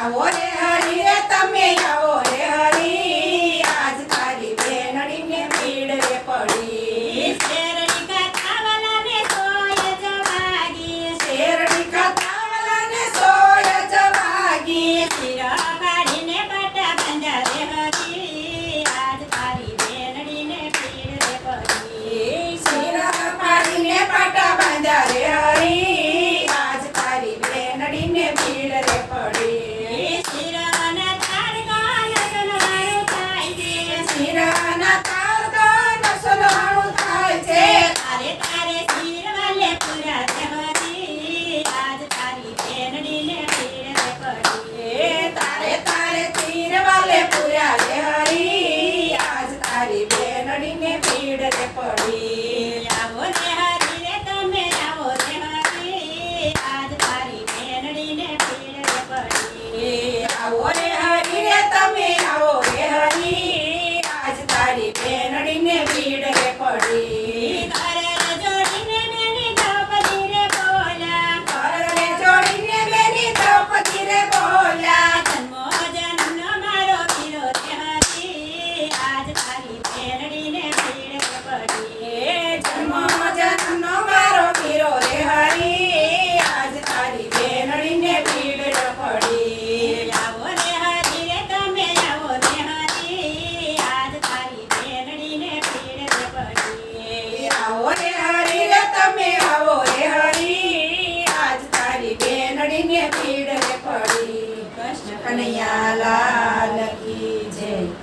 આવો રે હરી રે તમે આવો રે હરી આજ તારી બેનડીને ભીડ રે પડી શેરડી ખાતાવાલાને સોય જવાગી શેરડી ખાતાવાલાને સોય જવાગી શીરા પાડીને પાટા બાંધ્યા રે હરી આજ તારી બેનડીને ભીડ રે પડી શીરા પાડીને પાટા બાંધ્યા રે હરી આજ તારી બેનડીને ભીડ રે પડી શીરાના તાર ગાલ સનવાળું થાય છે શીરાના તાર ગાન સલહાણું થાય છે તારે તારે શીરવાલે પૂરા રે હરી આજ તારી બેનડીને ભીડ રે પડી તારે તારે તીર વાલે પૂર્યા રે હરી આજ તારી બેનડીને ભીડ રે પડી આવો રે હરી રે તમે આવો રે હરી આજ તારી બેનડીને ભીડ રે પડી આવો રે હરી રે તમે આવો રે હરી આજ તારી બેનડીને ભીડ રે પડી ઘરે જોડીને બેની દ્રૌપદી રે બોલ્યા ઘરને જોડીને બેની દ્રૌપદી રે બોલ્યા જન્મો જન્મનો મારો પીરો રે હરી આજ તારી બેનડીને ભીડ રે પડી જન્મ જન્મનો મારો વીરો રે હરી આજ તારી બેનડીને ભીડ રે પડી આવો રે હરી રે તમે આવો રે હરી આજ તારી બેનડીને ભીડ રે પડી આવો રે હરી રે તમે આવો રે હરી આજ તારી બેનડીને ભીડ રે પડી કૃષ્ણ કનૈયા લાલ